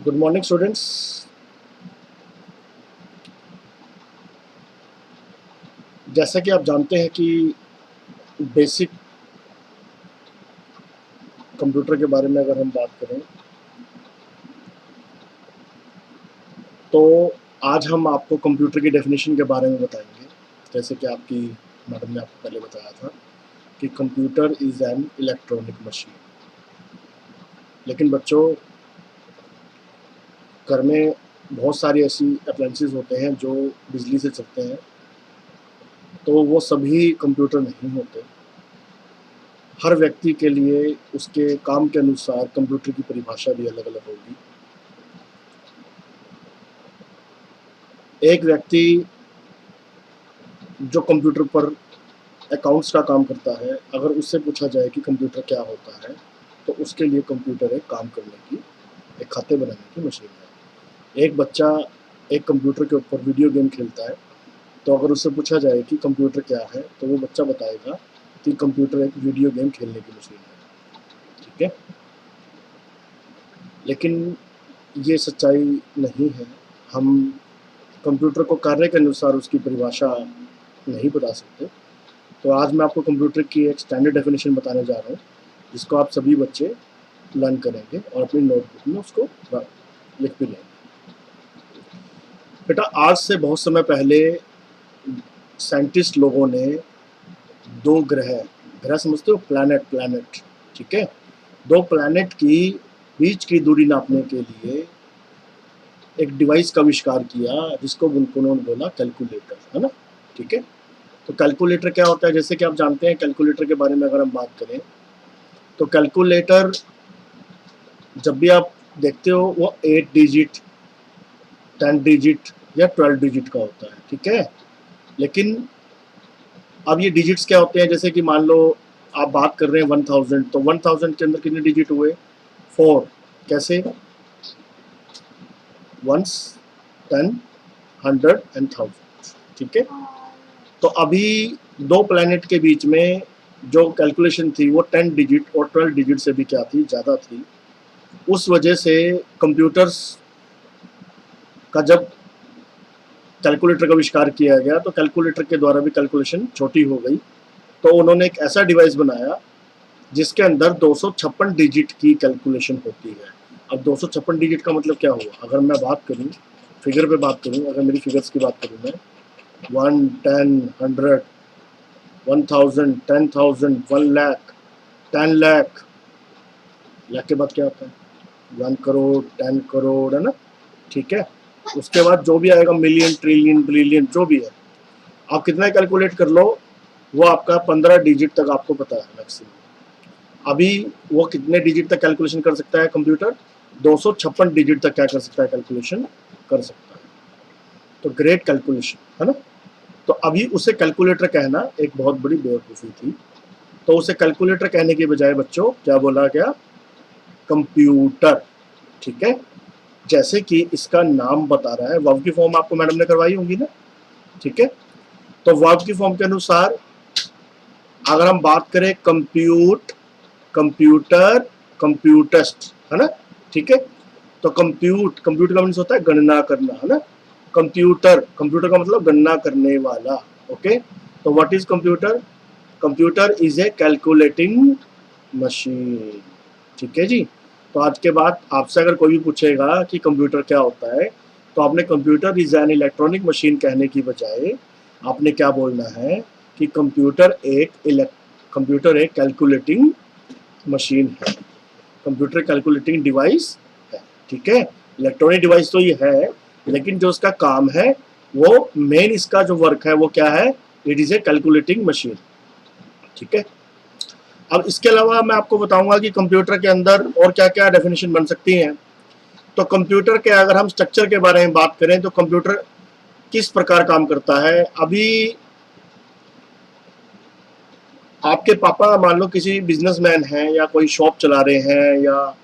Good morning students. जैसा कि आप जानते हैं कि बेसिक कंप्यूटर के बारे में अगर हम बात करें तो आज हम आपको कंप्यूटर की डेफिनेशन के बारे में बताएंगे। जैसे कि आपकी मैडम ने आपको पहले बताया था कि computer is an electronic machine. लेकिन बच्चों, घर में बहुत सारी ऐसी अप्लायंसेस होते हैं जो बिजली से चलते हैं, तो वो सभी कंप्यूटर नहीं होते। हर व्यक्ति के लिए उसके काम के अनुसार कंप्यूटर की परिभाषा भी अलग अलग होगी। एक व्यक्ति जो कंप्यूटर पर अकाउंट्स का काम करता है, अगर उससे पूछा जाए कि कंप्यूटर क्या होता है, तो उसके लिए कंप्यूटर एक काम करने की, एक खाते बनाने की मशीन है। एक बच्चा एक कंप्यूटर के ऊपर वीडियो गेम खेलता है, तो अगर उससे पूछा जाए कि कंप्यूटर क्या है, तो वो बच्चा बताएगा कि कंप्यूटर एक वीडियो गेम खेलने की मशीन है। ठीक है, लेकिन ये सच्चाई नहीं है। हम कंप्यूटर को कार्य के अनुसार उसकी परिभाषा नहीं बता सकते। तो आज मैं आपको कंप्यूटर की एक स्टैंडर्ड डेफिनेशन बताने जा रहा हूँ, जिसको आप सभी बच्चे लर्न करेंगे और अपनी नोटबुक में उसको लिख भी लेंगे। बेटा, आज से बहुत समय पहले साइंटिस्ट लोगों ने दो ग्रह ग्रह समझते हो, प्लैनेट, ठीक है, दो प्लैनेट की बीच की दूरी नापने के लिए एक डिवाइस का आविष्कार किया, जिसको उन्होंने बोला कैलकुलेटर, है ना। ठीक है, तो कैलकुलेटर क्या होता है? जैसे कि आप जानते हैं, कैलकुलेटर के बारे में अगर हम बात करें तो कैलकुलेटर जब भी आप देखते हो वो 8 डिजिट, 10 डिजिट या 12 डिजिट का होता है। ठीक है, लेकिन अब ये डिजिट्स क्या होते हैं? जैसे कि मान लो आप बात कर रहे हैं 1000, तो 1000 के अंदर कितने डिजिट हुए? 4। कैसे? Ones, 10, 100 and 1000। ठीक है, तो अभी दो प्लैनेट के बीच में जो कैलकुलेशन थी वो 10 डिजिट और 12 डिजिट से भी क्या थी, ज़्यादा थी। उस वजह से कंप्यूटर्स का जब कैलकुलेटर का आविष्कार किया गया, तो कैलकुलेटर के द्वारा भी कैलकुलेशन छोटी हो गई। तो उन्होंने एक ऐसा डिवाइस बनाया जिसके अंदर 256 डिजिट की कैलकुलेशन होती है। अब 256 डिजिट का मतलब क्या हुआ? अगर मैं बात करूं, फिगर पे बात करूं, अगर मेरी फिगर्स की बात करूं मैं, 1, 10, 100, 1000, 10,000, 1 लाख, 10 लाख, लाख के बाद क्या होता है? 1 करोड़, 10 करोड़, है ना। ठीक है, उसके बाद जो भी आएगा, मिलियन, ट्रिलियन, बिलियन, जो भी है, आप कितना कैलकुलेट कर लो, वो आपका 15 डिजिट तक आपको पता है मैक्सिमम। अभी वो कितने डिजिट तक कैलकुलेशन कर सकता है कंप्यूटर? 256 डिजिट तक क्या कर सकता है? कैलकुलेशन कर सकता है। तो ग्रेट कैलकुलेशन, है ना। तो अभी उसे कैलकुलेटर कहना एक बहुत बड़ी बेवकूफ़ी थी। तो उसे कैलकुलेटर कहने के बजाय बच्चों क्या बोला गया? कंप्यूटर। ठीक है, जैसे कि इसका नाम बता रहा है। वर्ब की फॉर्म आपको मैडम ने करवाई होंगी ना। ठीक है, तो वर्ब की फॉर्म के अनुसार अगर हम बात करें कंप्यूटर, कंप्यूटस्ट, है ना। ठीक है, तो कंप्यूटर का मीन्स होता है गणना करना, है ना। कंप्यूटर का मतलब गणना करने वाला। ओके, तो what is computer? Computer is a calculating machine. ठीक है जी। तो आज के बाद आपसे अगर कोई भी पूछेगा कि कंप्यूटर क्या होता है, तो आपने computer is an electronic machine कहने की बजाय आपने क्या बोलना है कि कंप्यूटर एक कैलकुलेटिंग मशीन है, कंप्यूटर कैलकुलेटिंग डिवाइस है। ठीक है, इलेक्ट्रॉनिक डिवाइस तो ये है, लेकिन जो उसका काम है, वो मेन इसका जो वर्क है वो क्या है? It is a calculating machine. ठीक है, अब इसके अलावा मैं आपको बताऊंगा कि कंप्यूटर के अंदर और क्या क्या डेफिनेशन बन सकती हैं। तो कंप्यूटर के अगर हम स्ट्रक्चर के बारे में बात करें, तो कंप्यूटर किस प्रकार काम करता है? अभी आपके पापा मान लो किसी बिजनेसमैन हैं या कोई शॉप चला रहे हैं, या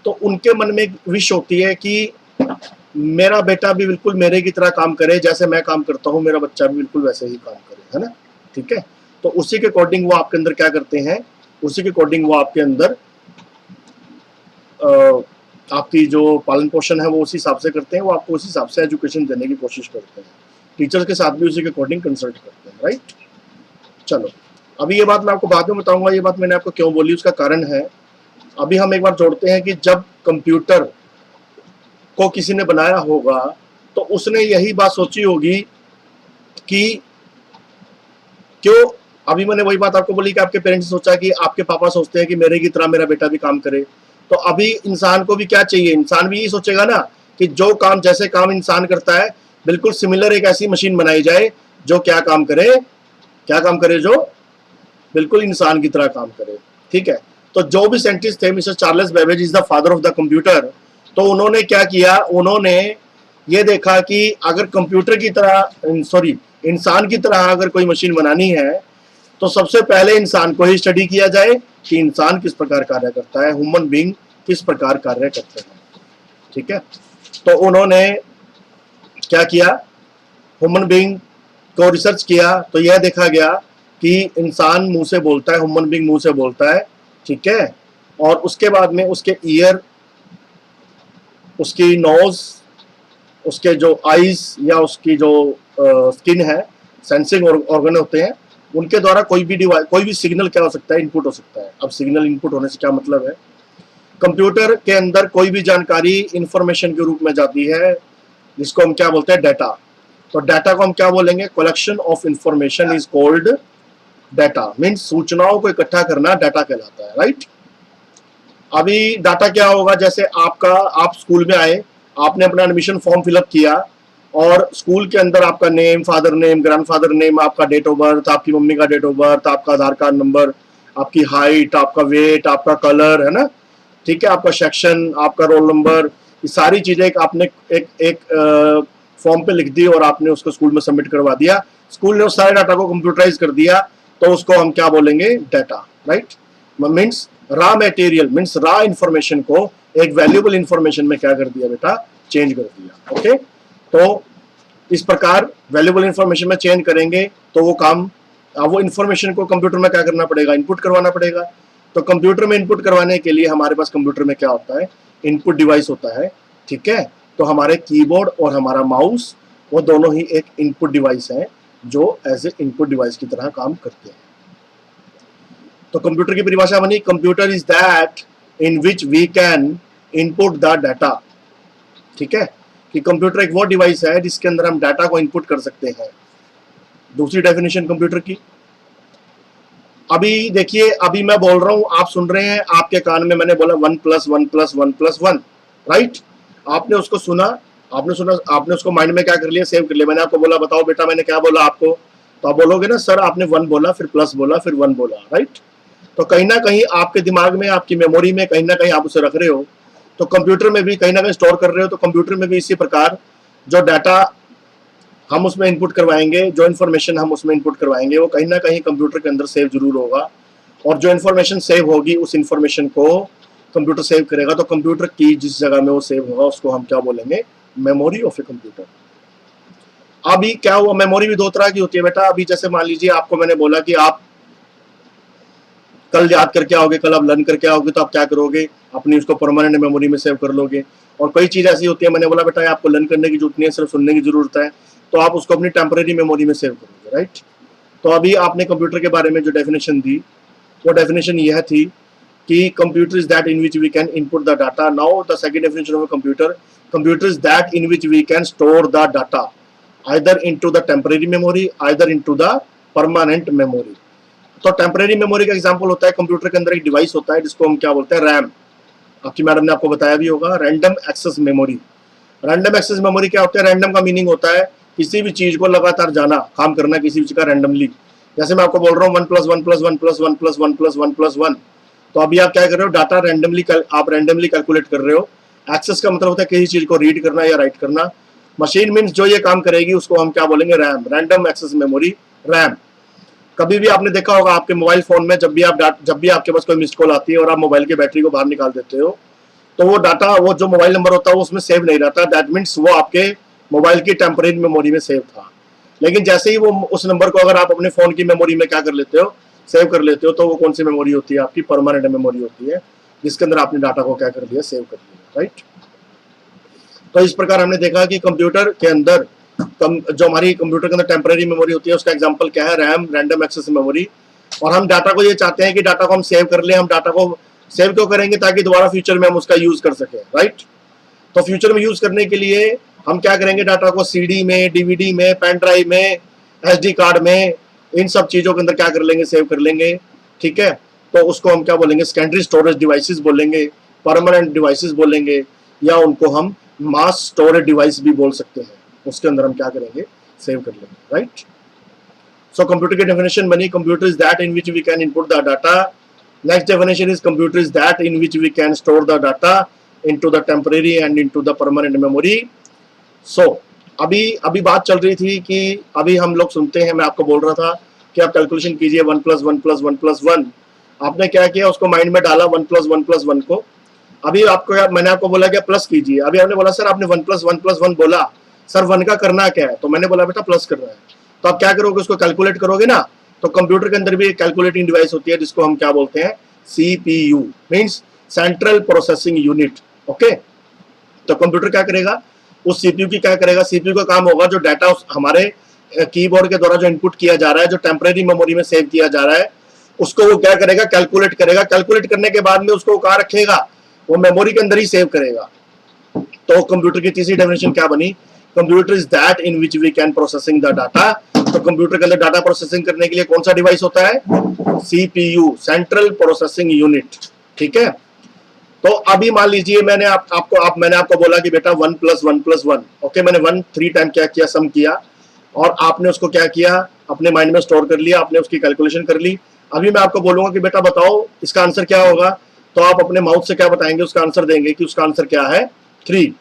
तो उनके मन में एक विश होती है कि मेरा बेटा भी बिल्कुल मेरे की तरह काम करे, जैसे मैं काम करता हूँ मेरा बच्चा भी बिल्कुल वैसे ही काम करे, है ना। ठीक है, तो उसी के अकॉर्डिंग वो आपके अंदर क्या करते हैं? उसी के अकॉर्डिंग वो आपके अंदर आपकी जो पालन पोषण है वो उसी हिसाब से करते हैं, वो आपको उसी हिसाब से एजुकेशन देने की कोशिश करते हैं, टीचर्स के साथ भी उसी के अकॉर्डिंग कंसल्ट करते हैं, राइट। चलो अभी ये बात मैं आपको बाद में बताऊंगा, ये बात मैंने आपको क्यों बोली उसका कारण है। अभी हम एक बार जोड़ते हैं कि जब कंप्यूटर को किसी ने बनाया होगा तो उसने यही बात सोची होगी कि क्यों, अभी मैंने वही बात आपको बोली कि आपके पेरेंट्स ने सोचा कि आपके पापा सोचते हैं कि मेरे की तरह मेरा बेटा भी काम करे, तो अभी इंसान को भी क्या चाहिए, इंसान भी यही सोचेगा ना कि जो काम, जैसे काम इंसान करता है बिल्कुल सिमिलर एक ऐसी मशीन बनाई जाए जो क्या काम करे, क्या काम करे, जो बिल्कुल इंसान की तरह काम करे, ठीक है। तो जो भी साइंटिस्ट थे, mister Charles Babbage is the father of the computer, तो उन्होंने क्या किया, उन्होंने ये देखा कि अगर कंप्यूटर की तरह, सॉरी इंसान की तरह अगर कोई मशीन बनानी है तो सबसे पहले इंसान को ही स्टडी किया जाए कि इंसान किस प्रकार कार्य करता है, ह्यूमन बीइंग किस प्रकार कार्य करते हैं, ठीक है। तो उन्होंने क्या किया, ह्यूमन बीइंग को रिसर्च किया, तो यह देखा गया कि इंसान मुंह से बोलता है, ह्यूमन बीइंग मुंह से बोलता है, ठीक है। और उसके बाद में उसके ईयर, उसकी नोज, उसके जो आईज या उसकी जो स्किन है, सेंसिंग ऑर्गन होते हैं, उनके द्वारा कोई भी डिवाइस, कोई भी सिग्नल क्या हो सकता है, इनपुट हो सकता है। अब सिग्नल इनपुट होने से क्या मतलब है, कंप्यूटर के अंदर कोई भी जानकारी इंफॉर्मेशन के रूप में जाती है जिसको हम क्या बोलते हैं, डाटा। तो डाटा को हम क्या बोलेंगे, collection of information is called data, means सूचनाओं को इकट्ठा करना डाटा कहलाता है, राइट। अभी डाटा क्या होगा, जैसे आपका, आप स्कूल में आए, आपने अपना एडमिशन फॉर्म फिलअप किया और स्कूल के अंदर आपका name, father name, grandfather name, आपका डेट ऑफ बर्थ, आपकी मम्मी का डेट ऑफ बर्थ, आपका आधार कार्ड नंबर, आपकी हाइट, आपका वेट, आपका कलर, है ना, ठीक है, आपका सेक्शन, आपका रोल नंबर, ये सारी चीजें आपने एक फॉर्म पे लिख दी और आपने उसको स्कूल में सबमिट करवा दिया, स्कूल ने उस सारे डाटा को कंप्यूटराइज कर दिया, तो उसको हम क्या बोलेंगे, data, right. Means raw material, means raw information को एक वैल्यूएबल इंफॉर्मेशन में क्या कर दिया बेटा, चेंज कर दिया, ओके। तो इस प्रकार वैल्यूएबल इंफॉर्मेशन में चेंज करेंगे तो वो काम, वो इंफॉर्मेशन को कंप्यूटर में क्या करना पड़ेगा, इनपुट करवाना पड़ेगा। तो कंप्यूटर में इनपुट करवाने के लिए हमारे पास कंप्यूटर में क्या होता है, इनपुट डिवाइस होता है, ठीक है। तो हमारे कीबोर्ड और हमारा माउस, वो दोनों ही एक इनपुट डिवाइस है जो एज ए इनपुट डिवाइस की तरह काम करते हैं। तो कंप्यूटर की परिभाषा बनी, computer is that in which we can input the data, ठीक है, कि कंप्यूटर एक वो डिवाइस है जिसके अंदर हम डाटा को इनपुट कर सकते हैं। दूसरी डेफिनेशन कंप्यूटर की, अभी देखिए, अभी मैं बोल रहा हूं, आप सुन रहे हैं, आपके कान में मैंने बोला 1 + 1 + 1 + 1, राइट। आपने उसको सुना, आपने उसको माइंड में क्या कर लिया, सेव कर लिया। मैंने आपको बोला, बताओ बेटा मैंने क्या बोला आपको, तो आप बोलोगे ना, सर आपने 1 बोला, फिर प्लस बोला, फिर 1 बोला, राइट। तो कहीं ना कहीं आपके दिमाग में, आपकी मेमोरी में कहीं ना कहीं आप उसे रख रहे हो, तो कंप्यूटर में भी कहीं ना कहीं स्टोर कर रहे हो। तो कंप्यूटर में भी इसी प्रकार जो डाटा हम उसमें इनपुट करवाएंगे, जो इन्फॉर्मेशन हम उसमें इनपुट करवाएंगे, वो कहीं ना कहीं कंप्यूटर के अंदर सेव जरूर होगा, और जो इन्फॉर्मेशन सेव होगी उस इन्फॉर्मेशन को कंप्यूटर सेव करेगा। तो कंप्यूटर की जिस जगह में वो सेव होगा उसको हम क्या बोलेंगे, मेमोरी ऑफ ए कंप्यूटर। अभी क्या हुआ, मेमोरी भी दो तरह की होती है बेटा। अभी जैसे मान लीजिए आपको मैंने बोला कि आप कल याद करके आओगे, कल आप लर्न करके आओगे, तो आप क्या करोगे, अपनी उसको परमानेंट मेमोरी में सेव कर लोगे। और कई चीज ऐसी होती है, मैंने बोला बेटा आपको लर्न करने की जरूरत नहीं है, सिर्फ सुनने की जरूरत है, तो आप उसको अपनी टेम्परेरी मेमोरी में सेव करोगे, राइट। तो अभी आपने कंप्यूटर के बारे में जो डेफिनेशन दी, वो डेफिनेशन यह थी कि computer is that in which we can input the data. Now the second definition of computer, computer is that in which we can store the data either into the temporary memory, either into the permanent memory। तो temporary memory का example होता है, computer के अंदर एक device होता है जिसको हम क्या बोलते हैं, रैम। आपकी मैडम ने आपको बताया भी होगा, random access memory. Random access memory क्या होता है, रैंडम का मीनिंग होता है किसी भी चीज को लगातार जाना, काम करना किसी भी चीज का रैंडमली। जैसे मैं आपको बोल रहा हूँ 1 + 1 + 1 + 1 + 1 + 1 + 1, तो अभी आप क्या कर रहे हो, डाटा रैंडमली, आप रैंडमली कैलकुलेट कर रहे हो। एक्सेस का मतलब होता है किसी चीज को रीड करना या राइट करना। मशीन मीन्स जो ये काम करेगी उसको हम क्या बोलेंगे, RAM, random access memory, RAM. कभी भी आपने देखा होगा आपके मोबाइल फोन में, जब भी आपके पास कोई मिस कॉल आती है और आप मोबाइल की बैटरी को बाहर निकाल देते हो, तो वो डाटा, वो जो मोबाइल नंबर होता है वो उसमें सेव नहीं रहता। दैट मीन्स वो आपके मोबाइल की टेम्परेरी मेमोरी में सेव था। लेकिन जैसे ही वो उस नंबर को अगर आप अपने फोन की मेमोरी में क्या कर लेते हो, सेव कर लेते हो, तो वो कौन सी मेमोरी होती है, आपकी परमानेंट मेमोरी होती है, जिसके अंदर आपने डाटा को क्या कर लिया, सेव कर लिया। राइट। तो इस प्रकार हमने देखा कि कंप्यूटर के अंदर जो हमारी कंप्यूटर के अंदर टेम्पररी मेमोरी होती है उसका एग्जांपल क्या है, रैम, रैंडम एक्सेस मेमोरी। और हम डाटा को ये चाहते हैं कि डाटा को हम सेव कर लें। हम डाटा को सेव क्यों करेंगे, ताकि दोबारा फ्यूचर में हम उसका यूज कर सकें, राइट। तो फ्यूचर में यूज करने के लिए हम क्या करेंगे, डाटा को सीडी में, डीवीडी में, पेन ड्राइव में, एसडी कार्ड में, इन सब चीजों के अंदर क्या कर लेंगे, सेव कर लेंगे, ठीक है। तो उसको हम क्या बोलेंगे, सेकेंडरी स्टोरेज डिवाइसेस बोलेंगे, परमानेंट डिवाइसेस बोलेंगे, या उनको हम मास स्टोरेज डिवाइस भी बोल सकते हैं। उसके अंदर हम क्या करेंगे, सेव कर लेंगे, राइट। सो कंप्यूटर की डेफिनेशन बनी, computer is that in which we can input the data. Next definition is computer is that in which we can store the data into the temporary and into the permanent memory. So अभी बात चल रही थी कि अभी हम लोग सुनते हैं, मैं आपको बोल रहा था कि आप कैलकुलेशन कीजिए 1 + 1 + 1 + 1। आपने क्या किया, उसको माइंड में डाला 1 + 1 + 1 को। अभी मैंने आपको बोला कि प्लस कीजिए। अभी आपने बोला सर आपने 1 + 1 + 1 बोला, सर 1 का करना क्या है, तो मैंने बोला बेटा प्लस करना है। तो आप क्या करोगे, उसको कैलकुलेट करोगे ना। तो कंप्यूटर के अंदर भी एक कैलकुलेटिंग डिवाइस होती है जिसको हम क्या बोलते हैं, CPU, means central processing unit. Okay. तो कंप्यूटर क्या करेगा, उस सीपीयू की क्या करेगा, सीपीयू का काम होगा जो डाटा हमारे कीबोर्ड के द्वारा जो इनपुट किया जा रहा है, जो टेम्परेरी मेमोरी में सेव किया जा रहा है, उसको वो क्या करेगा, कैलकुलेट करेगा। कैलकुलेट करने के बाद में उसको कहाँ रखेगा, वो मेमोरी के अंदर ही सेव करेगा। तो कंप्यूटर की तीसरी डेफिनेशन क्या बनी, computer is that in which we can processing the data. तो कंप्यूटर के अंदर डाटा प्रोसेसिंग करने के लिए कौन सा डिवाइस होता है, सीपीयू, सेंट्रल प्रोसेसिंग यूनिट, ठीक है। तो अभी मान लीजिए मैंने आपको बोला कि बेटा 1 + 1 + 1, ओके। मैंने 1 3 टाइम क्या किया, सम किया, और आपने उसको क्या किया, अपने माइंड में स्टोर कर लिया, आपने उसकी कैलकुलेशन कर ली। अभी मैं आपको बोलूंगा कि बेटा बताओ इसका आंसर क्या होगा, तो आप अपने माउथ से क्या बताएंगे, उसका आंसर देंगे कि उसका आंसर क्या है, 3।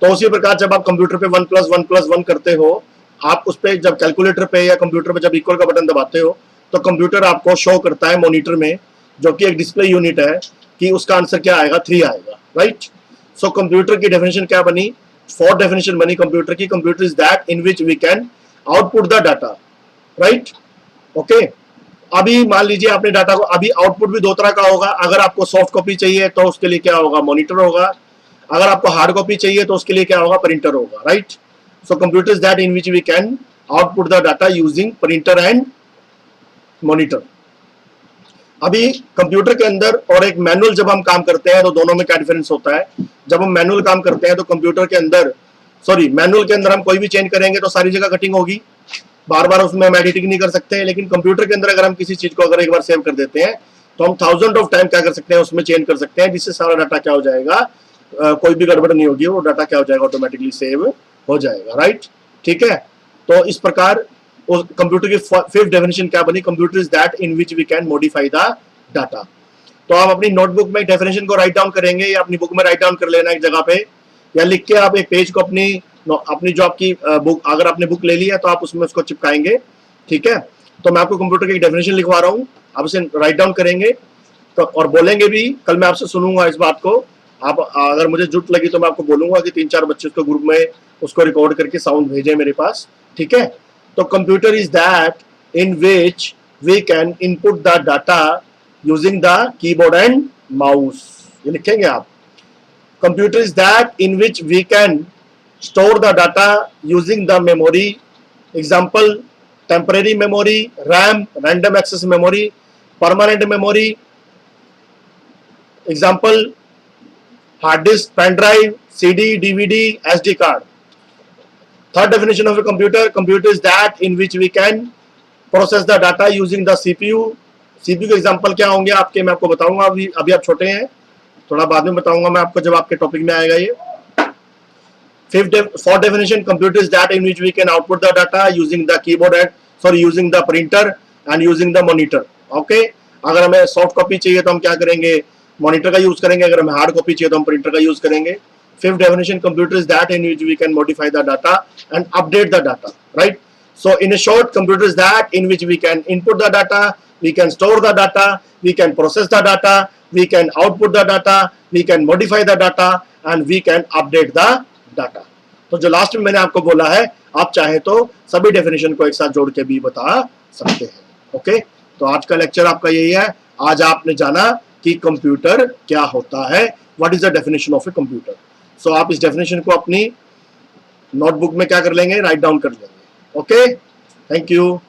तो उसी प्रकार जब आप कंप्यूटर पे 1 + 1 + 1 करते हो, आप उस पर जब कैलकुलेटर पे या कंप्यूटर पे जब इक्वल का बटन दबाते हो, तो कंप्यूटर आपको शो करता है मॉनिटर में, जो कि एक डिस्प्ले यूनिट है, कि उसका आंसर क्या आएगा, 3 आएगा, राइट। सो कंप्यूटर की डेफिनेशन क्या बनी, 4 डेफिनेशन बनी कंप्यूटर की। Computer is that in which we can output the data, right, okay. अभी मान लीजिए आपने डाटा को, अभी आउटपुट भी 2 तरह का होगा। अगर आपको सॉफ्ट कॉपी चाहिए तो उसके लिए क्या होगा, मॉनिटर होगा। अगर आपको हार्ड कॉपी चाहिए तो उसके लिए क्या होगा, प्रिंटर होगा, right. So computer is that in which we can output the data using printer and monitor. अभी कंप्यूटर के अंदर और एक मैनुअल जब हम काम करते हैं तो दोनों में क्या डिफरेंस होता है। जब हम मैनुअल काम करते हैं तो कंप्यूटर के अंदर, मैनुअल के अंदर हम कोई भी चेंज करेंगे तो सारी जगह कटिंग होगी, बार बार उसमें हम एडिटिंग नहीं कर सकते हैं। लेकिन कंप्यूटर के अंदर अगर हम किसी चीज को अगर एक बार सेव कर देते हैं तो हम 1000 ऑफ टाइम क्या कर सकते हैं, उसमें चेंज कर सकते हैं, जिससे सारा डाटा क्या हो जाएगा, कोई भी गड़बड़ नहीं होगी, वो डाटा क्या हो जाएगा, ऑटोमेटिकली सेव हो जाएगा, राइट, ठीक है। तो इस प्रकार कंप्यूटर की 5th डेफिनेशन क्या बनी, computer is that in which we can modify the data. तो आप अपनी नोटबुक में डेफिनेशन को राइट डाउन करेंगे, या अपनी बुक में राइट डाउन कर लेना एक जगह पे, या लिख के आप एक पेज को अपनी जो आपकी बुक, अगर आपने बुक ले ली है तो आप उसमें उसको चिपकाएंगे, ठीक है। तो मैं आपको कंप्यूटर की डेफिनेशन लिखवा रहा हूँ, आप उसे राइट डाउन करेंगे तो, और बोलेंगे भी। कल मैं आपसे सुनूंगा इस बात को। आप अगर मुझे जरूरत लगी तो मैं आपको बोलूंगा कि 3-4 बच्चे उसको ग्रुप में उसको रिकॉर्ड करके साउंड भेजे मेरे पास, ठीक है। तो computer is that in which we can input the data using the keyboard and mouse, ये लिखेंगे आप। Computer is that in which we can store the data using the memory, example temporary memory, RAM, random access memory, permanent memory, example hard disk, pen drive, CD, DVD, SD card. Third definition of a computer is that in which we can process the data using the CPU. CPU के example क्या होंगे आपके, मैं आपको बताऊंगा। अभी आप छोटे हैं, थोड़ा बाद में बताऊंगा मैं आपको जब आपके टॉपिक में आएगा ये। Fourth definition, computer is that in which we can output the data using the keyboard and using the printer and using the monitor, okay। अगर हमें सॉफ्ट कॉपी चाहिए तो हम क्या करेंगे, मॉनिटर का यूज करेंगे। अगर हमें हार्ड कॉपी चाहिए तो हम प्रिंटर का यूज करेंगे। Fifth definition, computer is that in which we can modify the data and update the data, right। So in a short, computer is that in which we can input the data, we can store the data, we can process the data, we can output the data, we can modify the data and we can update the data. तो जो last में मैंने आपको बोला है, आप चाहे तो सभी डेफिनेशन को एक साथ जोड़ के भी बता सकते हैं, ओके। तो आज का लेक्चर आपका यही है। आज आपने जाना कि कंप्यूटर क्या होता है, what is the definition of a computer. So आप इस डेफिनेशन को अपनी नोटबुक में क्या कर लेंगे, राइट डाउन कर लेंगे। Okay, thank you.